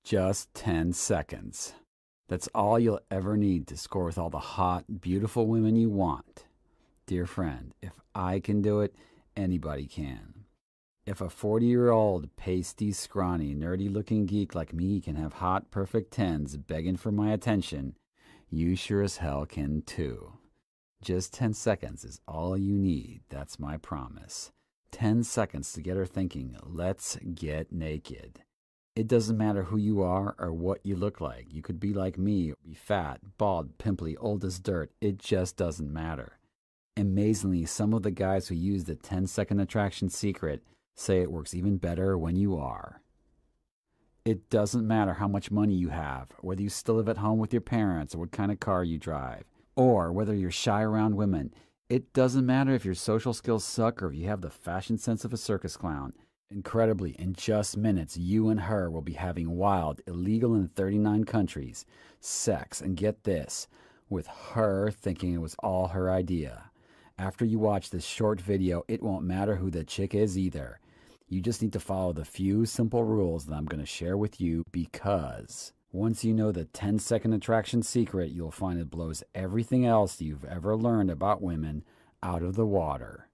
Just 10 seconds. That's all you'll ever need to score with all the hot, beautiful women you want. Dear friend, if I can do it, anybody can. If a 40-year-old, pasty, scrawny, nerdy-looking geek like me can have hot, perfect 10s begging for my attention, you sure as hell can too. Just 10 seconds is all you need, that's my promise. 10 seconds to get her thinking, let's get naked. It doesn't matter who you are or what you look like. You could be like me, or be fat, bald, pimply, old as dirt. It just doesn't matter. Amazingly, some of the guys who use the 10-second attraction secret say it works even better when you are. It doesn't matter how much money you have, or whether you still live at home with your parents, or what kind of car you drive, or whether you're shy around women. It doesn't matter if your social skills suck or if you have the fashion sense of a circus clown. Incredibly, in just minutes, you and her will be having wild, illegal in 39 countries, sex, and get this, with her thinking it was all her idea. After you watch this short video, it won't matter who the chick is either. You just need to follow the few simple rules that I'm going to share with you, because once you know the 10-second attraction secret, you'll find it blows everything else you've ever learned about women out of the water.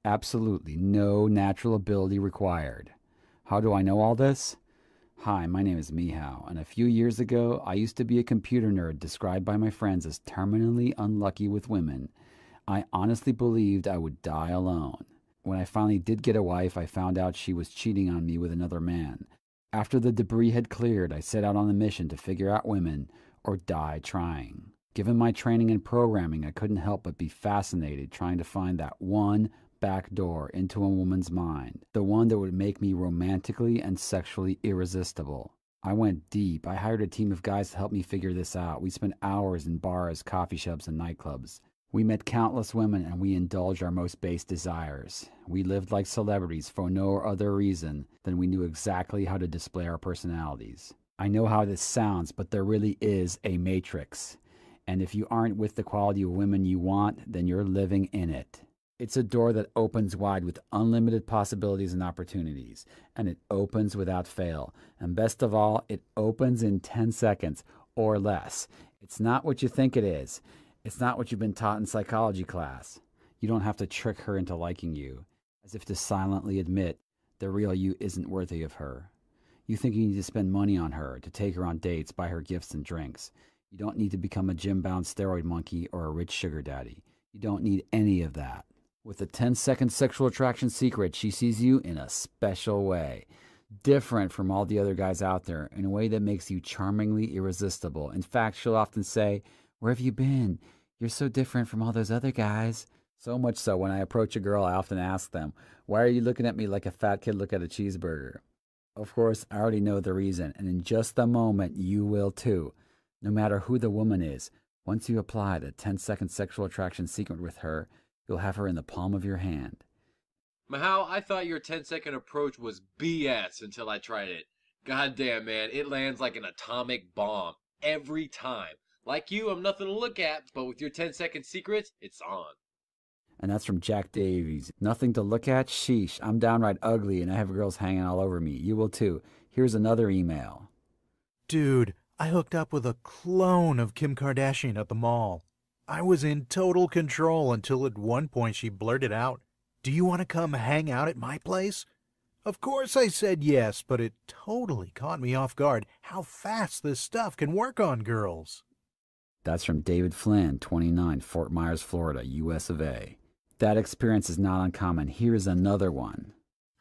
Absolutely no natural ability required. How do I know all this? Hi, my name is Mehow, and a few years ago, I used to be a computer nerd described by my friends as terminally unlucky with women. I honestly believed I would die alone. When I finally did get a wife, I found out she was cheating on me with another man. After the debris had cleared, I set out on a mission to figure out women or die trying. Given my training and programming, I couldn't help but be fascinated trying to find that one back door into a woman's mind, the one that would make me romantically and sexually irresistible. I went deep. I hired a team of guys to help me figure this out. We spent hours in bars, coffee shops, and nightclubs. We met countless women and we indulged our most base desires. We lived like celebrities for no other reason than we knew exactly how to display our personalities. I know how this sounds, but there really is a matrix. And if you aren't with the quality of women you want, then you're living in it. It's a door that opens wide with unlimited possibilities and opportunities, and it opens without fail. And best of all, it opens in 10 seconds or less. It's not what you think it is. It's not what you've been taught in psychology class. You don't have to trick her into liking you, as if to silently admit the real you isn't worthy of her. You think you need to spend money on her, to take her on dates, buy her gifts and drinks. You don't need to become a gym-bound steroid monkey or a rich sugar daddy. You don't need any of that. With the 10-second sexual attraction secret, she sees you in a special way, different from all the other guys out there, in a way that makes you charmingly irresistible. In fact, she'll often say, "Where have you been? You're so different from all those other guys." So much so, when I approach a girl, I often ask them, "Why are you looking at me like a fat kid look at a cheeseburger?" Of course, I already know the reason, and in just a moment, you will too. No matter who the woman is, once you apply the 10-second sexual attraction secret with her, you'll have her in the palm of your hand. Mehow, I thought your 10-second approach was BS until I tried it. Goddamn, man, it lands like an atomic bomb. Every time. Like you, I'm nothing to look at, but with your 10-second secrets, it's on. And that's from Jack Davies. Nothing to look at? Sheesh, I'm downright ugly and I have girls hanging all over me. You will too. Here's another email. Dude, I hooked up with a clone of Kim Kardashian at the mall. I was in total control until at one point she blurted out, "Do you want to come hang out at my place?" Of course I said yes, but it totally caught me off guard how fast this stuff can work on girls. That's from David Flynn, 29, Fort Myers, Florida, US of A. That experience is not uncommon. Here's another one.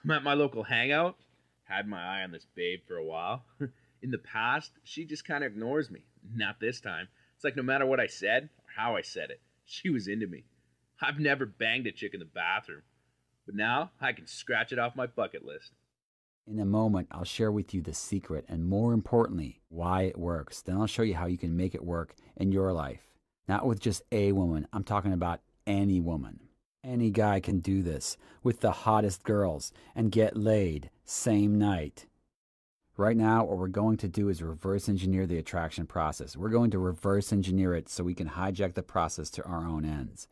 I'm at my local hangout. Had my eye on this babe for a while. In the past, she just kind of ignores me. Not this time. It's like no matter what I said or how I said it, she was into me. I've never banged a chick in the bathroom, but now I can scratch it off my bucket list. In a moment, I'll share with you the secret and, more importantly, why it works. Then I'll show you how you can make it work in your life. Not with just a woman. I'm talking about any woman. Any guy can do this with the hottest girls and get laid same night. Right now, what we're going to do is reverse engineer the attraction process. We're going to reverse engineer it so we can hijack the process to our own ends.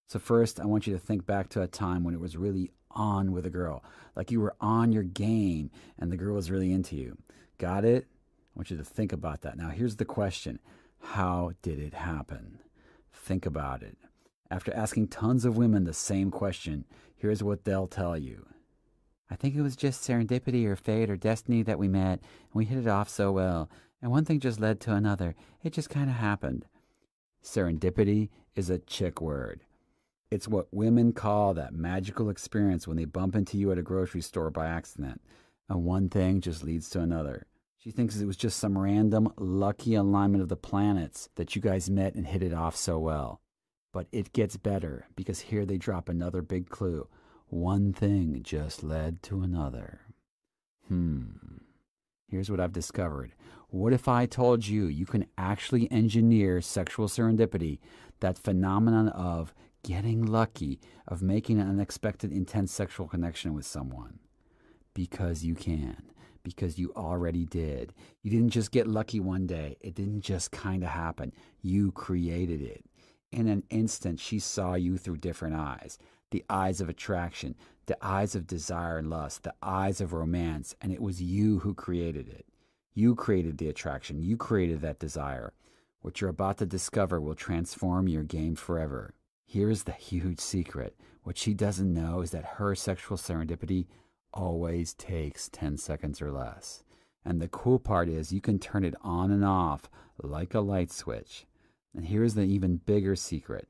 So first, I want you to think back to a time when it was really on with a girl. Like you were on your game and the girl was really into you. Got it? want you to think about that. Now, here's the question. How did it happen? Think about it. After asking tons of women the same question, here's what they'll tell you. I think it was just serendipity or fate or destiny that we met, and we hit it off so well, and one thing just led to another. It just kind of happened. Serendipity is a chick word. It's what women call that magical experience when they bump into you at a grocery store by accident, and one thing just leads to another. She thinks it was just some random, lucky alignment of the planets that you guys met and hit it off so well. But it gets better, because here they drop another big clue. One thing just led to another. Here's what I've discovered. What if I told you you can actually engineer sexual serendipity, that phenomenon of getting lucky, of making an unexpected intense sexual connection with someone? Because you can. Because you already did. You didn't just get lucky one day. It didn't just kind of happen. You created it. In an instant, she saw you through different eyes. The eyes of attraction, the eyes of desire and lust, the eyes of romance, and it was you who created it. You created the attraction. You created that desire. What you're about to discover will transform your game forever. Here's the huge secret. What she doesn't know is that her sexual serendipity always takes 10 seconds or less. And the cool part is you can turn it on and off like a light switch. And here's the even bigger secret.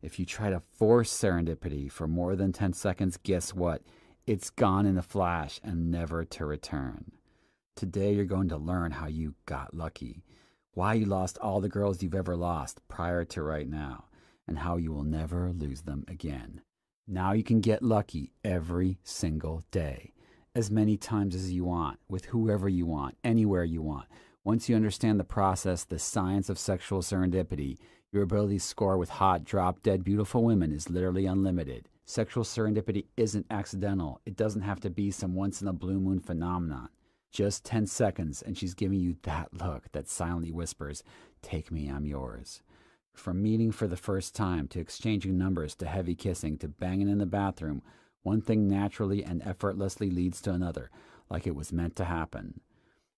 If you try to force serendipity for more than 10 seconds, guess what? It's gone in a flash and never to return. Today you're going to learn how you got lucky, why you lost all the girls you've ever lost prior to right now, and how you will never lose them again. Now you can get lucky every single day, as many times as you want, with whoever you want, anywhere you want. Once you understand the process, the science of sexual serendipity, your ability to score with hot, drop-dead, beautiful women is literally unlimited. Sexual serendipity isn't accidental. It doesn't have to be some once-in-a-blue-moon phenomenon. Just 10 seconds, and she's giving you that look that silently whispers, "Take me, I'm yours." From meeting for the first time, to exchanging numbers, to heavy kissing, to banging in the bathroom, one thing naturally and effortlessly leads to another, like it was meant to happen.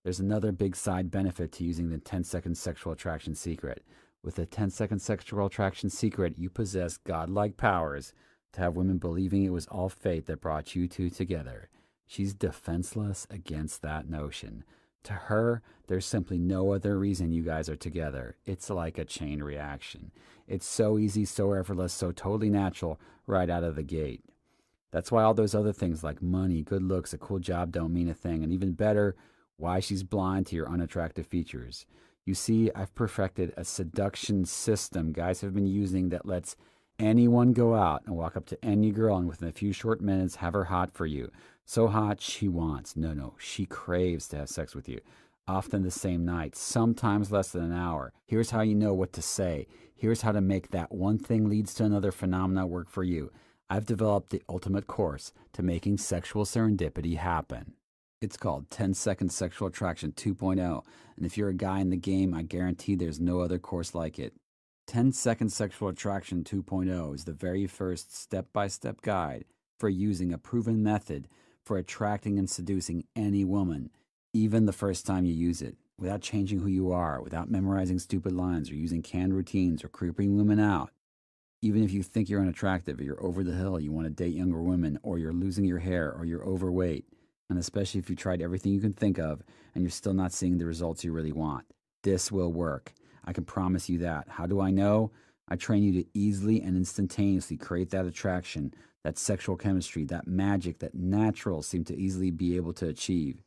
There's another big side benefit to using the 10-second sexual attraction secret. With the 10-second sexual attraction secret, you possess godlike powers to have women believing it was all fate that brought you two together. She's defenseless against that notion. To her, there's simply no other reason you guys are together. It's like a chain reaction. It's so easy, so effortless, so totally natural right out of the gate. That's why all those other things like money, good looks, a cool job don't mean a thing. And even better, why she's blind to your unattractive features. You see, I've perfected a seduction system guys have been using that lets anyone go out and walk up to any girl and within a few short minutes have her hot for you. So hot she wants. No, she craves to have sex with you. Often the same night, sometimes less than an hour. Here's how you know what to say. Here's how to make that one thing leads to another phenomena work for you. I've developed the ultimate course to making sexual serendipity happen. It's called 10-Second Sexual Attraction 2.0, and if you're a guy in the game, I guarantee there's no other course like it. 10-Second Sexual Attraction 2.0 is the very first step-by-step guide for using a proven method for attracting and seducing any woman, even the first time you use it, without changing who you are, without memorizing stupid lines or using canned routines or creeping women out. Even if you think you're unattractive or you're over the hill, you want to date younger women, or you're losing your hair, or you're overweight, and especially if you tried everything you can think of and you're still not seeing the results you really want, this will work. I can promise you that. How do I know? I train you to easily and instantaneously create that attraction, that sexual chemistry, that magic that naturals seem to easily be able to achieve.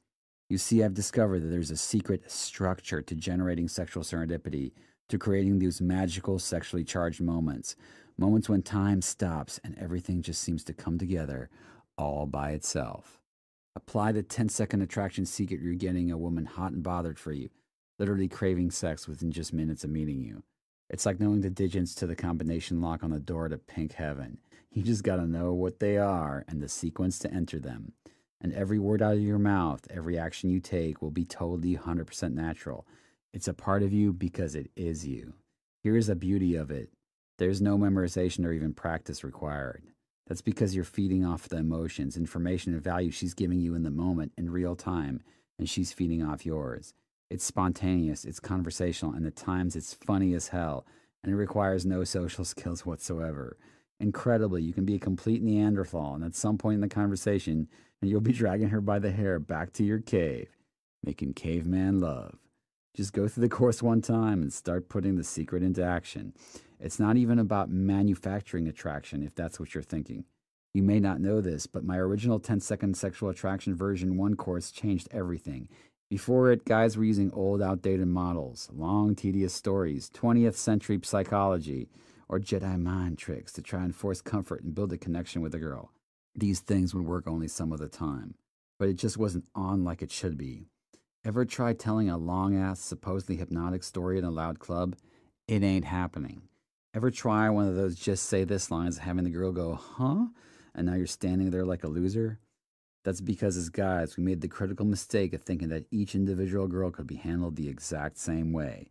You see, I've discovered that there's a secret structure to generating sexual serendipity, to creating these magical sexually charged moments when time stops and everything just seems to come together all by itself. Apply the 10-second attraction secret, you're getting a woman hot and bothered for you, literally craving sex within just minutes of meeting you. It's like knowing the digits to the combination lock on the door to pink heaven. You just gotta know what they are and the sequence to enter them. And every word out of your mouth, every action you take will be totally 100% natural. It's a part of you because it is you. Here's the beauty of it. There's no memorization or even practice required. That's because you're feeding off the emotions, information, and value she's giving you in the moment in real time, and she's feeding off yours. It's spontaneous, it's conversational, and at times it's funny as hell, and it requires no social skills whatsoever. Incredibly, you can be a complete Neanderthal, and at some point in the conversation, and you'll be dragging her by the hair back to your cave, making caveman love. Just go through the course one time and start putting the secret into action. It's not even about manufacturing attraction, if that's what you're thinking. You may not know this, but my original 10-second sexual attraction version 1 course changed everything. Before it, guys were using old, outdated models, long, tedious stories, 20th century psychology, or Jedi mind tricks to try and force comfort and build a connection with a girl. These things would work only some of the time, but it just wasn't on like it should be. Ever try telling a long-ass, supposedly hypnotic story in a loud club? It ain't happening. Ever try one of those just say this lines, having the girl go, huh? And now you're standing there like a loser? That's because as guys, we made the critical mistake of thinking that each individual girl could be handled the exact same way.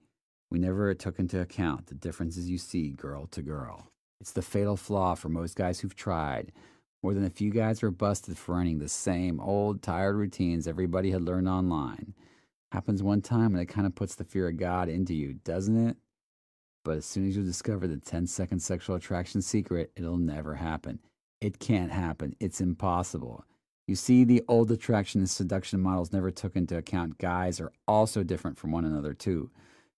We never took into account the differences you see girl to girl. It's the fatal flaw for most guys who've tried. More than a few guys were busted for running the same old, tired routines everybody had learned online. Happens one time and it kind of puts the fear of God into you, doesn't it? But as soon as you discover the 10-second sexual attraction secret, it'll never happen. It can't happen. It's impossible. You see, the old attraction and seduction models never took into account guys are also different from one another, too.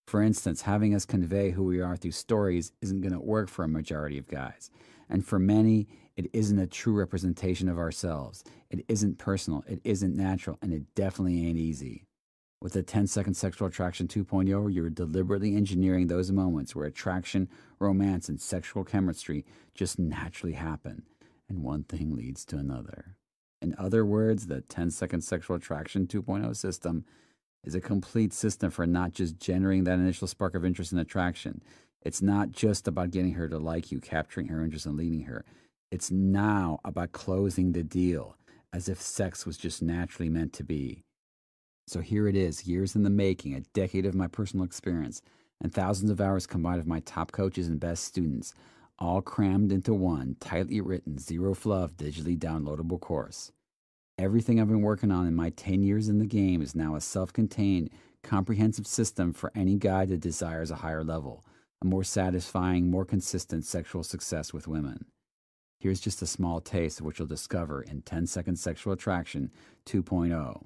For instance, having us convey who we are through stories isn't going to work for a majority of guys. And for many, it isn't a true representation of ourselves. It isn't personal, it isn't natural, and it definitely ain't easy. With the 10-second sexual attraction 2.0, you're deliberately engineering those moments where attraction, romance, and sexual chemistry just naturally happen, and one thing leads to another. In other words, the 10-second sexual attraction 2.0 system is a complete system for not just generating that initial spark of interest and attraction. It's not just about getting her to like you, capturing her interest, and leading her. It's now about closing the deal, as if sex was just naturally meant to be. So here it is, years in the making, a decade of my personal experience, and thousands of hours combined of my top coaches and best students, all crammed into one, tightly written, zero fluff, digitally downloadable course. Everything I've been working on in my 10 years in the game is now a self-contained, comprehensive system for any guy that desires a higher level, a more satisfying, more consistent sexual success with women. Here's just a small taste of what you'll discover in 10-second sexual attraction 2.0.